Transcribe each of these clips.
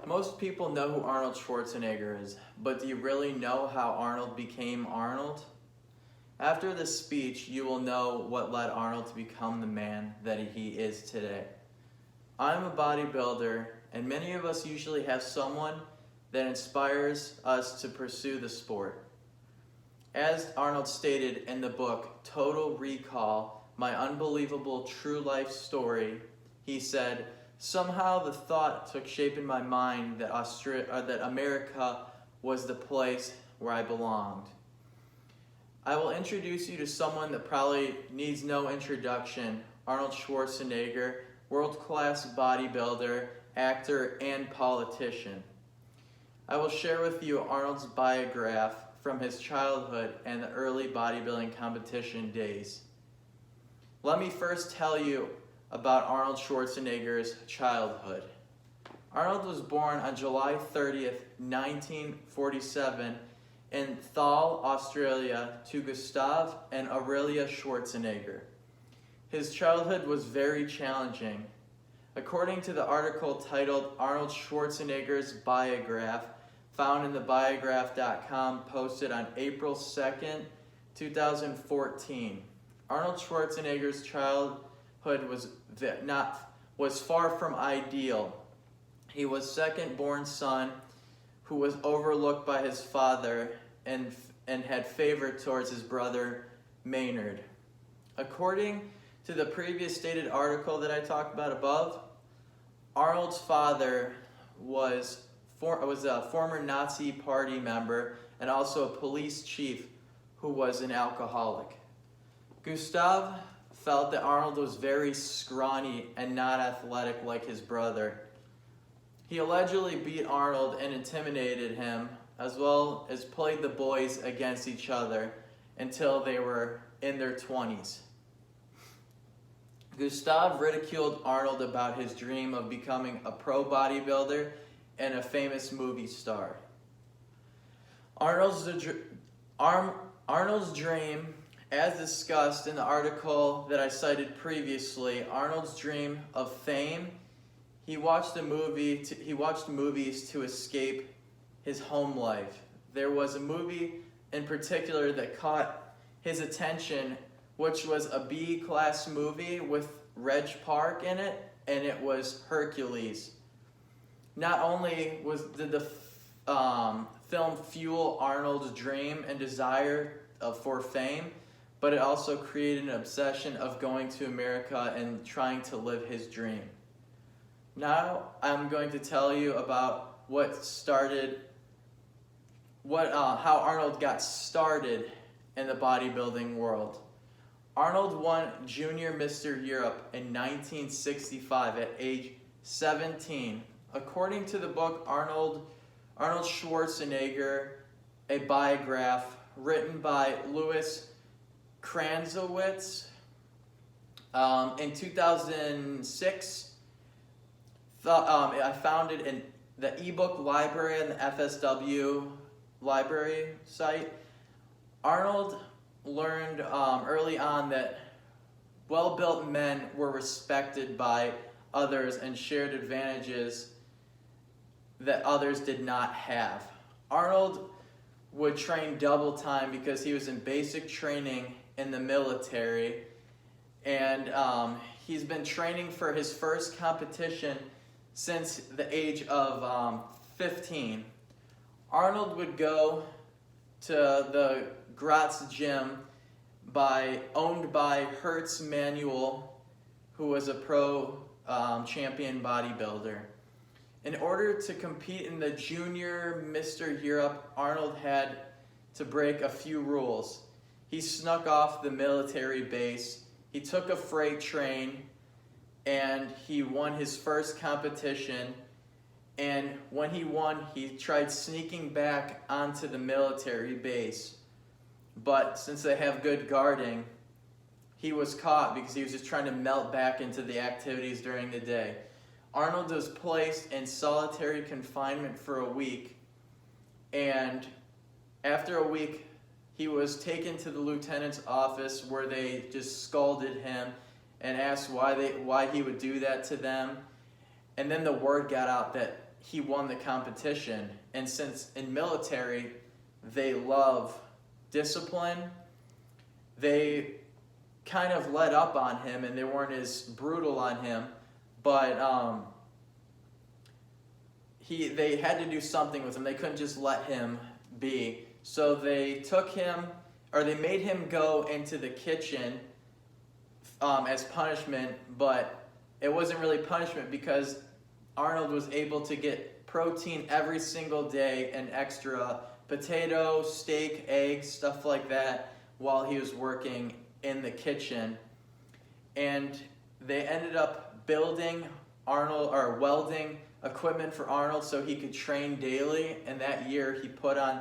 Most people know who Arnold Schwarzenegger is, but do you really know how Arnold became Arnold? After this speech, you will know what led Arnold to become the man that he is today. I'm a bodybuilder, and many of us usually have someone that inspires us to pursue the sport. As Arnold stated in the book Total Recall, My Unbelievable True Life Story, he said, "Somehow the thought took shape in my mind that that America was the place where I belonged." I will introduce you to someone that probably needs no introduction, Arnold Schwarzenegger, world-class bodybuilder, actor, and politician. I will share with you Arnold's biograph from his childhood and the early bodybuilding competition days. Let me first tell you about Arnold Schwarzenegger's childhood. Arnold was born on July 30th, 1947 in Thal, Australia, to Gustav and Aurelia Schwarzenegger. His childhood was very challenging. According to the article titled Arnold Schwarzenegger's Biograph, found in thebiograph.com, posted on April 2nd, 2014, Arnold Schwarzenegger's childhood was far from ideal. He was second-born son who was overlooked by his father and had favor towards his brother Maynard. According to the previous stated article that I talked about above, Arnold's father was a former Nazi party member and also a police chief who was an alcoholic. Gustav felt that Arnold was very scrawny and not athletic like his brother. He allegedly beat Arnold and intimidated him, as well as played the boys against each other until they were in their 20s. Gustav ridiculed Arnold about his dream of becoming a pro bodybuilder and a famous movie star. Arnold's dream, as discussed in the article that I cited previously, Arnold's dream of fame, he watched movies to escape his home life. There was a movie in particular that caught his attention, which was a B-class movie with Reg Park in it, and it was Hercules. Not only did the film fuel Arnold's dream and desire for fame, but it also created an obsession of going to America and trying to live his dream. Now I'm going to tell you about how Arnold got started in the bodybuilding world. Arnold won Junior Mr. Europe in 1965 at age 17. According to the book Arnold Schwarzenegger, a biograph written by Louis Kranzowitz in 2006, I found it in the ebook library and the FSW library site. Arnold learned early on that well-built men were respected by others and shared advantages that others did not have. Arnold would train double time because he was in basic training in the military, and he's been training for his first competition since the age of 15. Arnold would go to the Graz gym owned by Hertz Manuel, who was a pro champion bodybuilder. In order to compete in the Junior Mr. Europe, Arnold had to break a few rules. He snuck off the military base, he took a freight train, and he won his first competition. And when he won, he tried sneaking back onto the military base. But since they have good guarding, he was caught because he was just trying to melt back into the activities during the day. Arnold was placed in solitary confinement for a week, and after a week, he was taken to the lieutenant's office where they just scolded him and asked why he would do that to them. And then the word got out that he won the competition. And since in military they love discipline, they kind of let up on him and they weren't as brutal on him, but they had to do something with him. They couldn't just let him be. So they took him, or they made him go into the kitchen as punishment, but it wasn't really punishment because Arnold was able to get protein every single day and extra potato, steak, eggs, stuff like that while he was working in the kitchen. And they ended up building Arnold, or welding equipment for Arnold so he could train daily, and that year he put on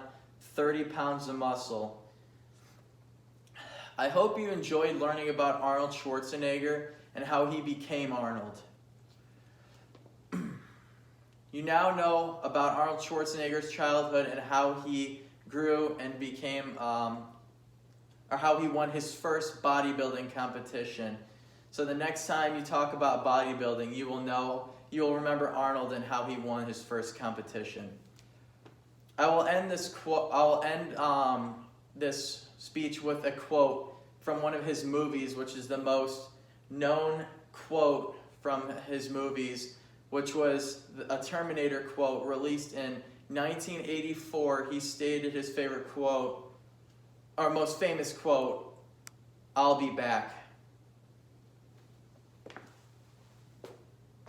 30 pounds of muscle. I hope you enjoyed learning about Arnold Schwarzenegger and how he became Arnold. You now know about Arnold Schwarzenegger's childhood and how he grew and became, or how he won his first bodybuilding competition. So the next time you talk about bodybuilding, you will remember Arnold and how he won his first competition. I will end this speech with a quote from one of his movies, which is the most known quote from his movies, which was a Terminator quote released in 1984. He stated his favorite quote, or most famous quote, "I'll be back."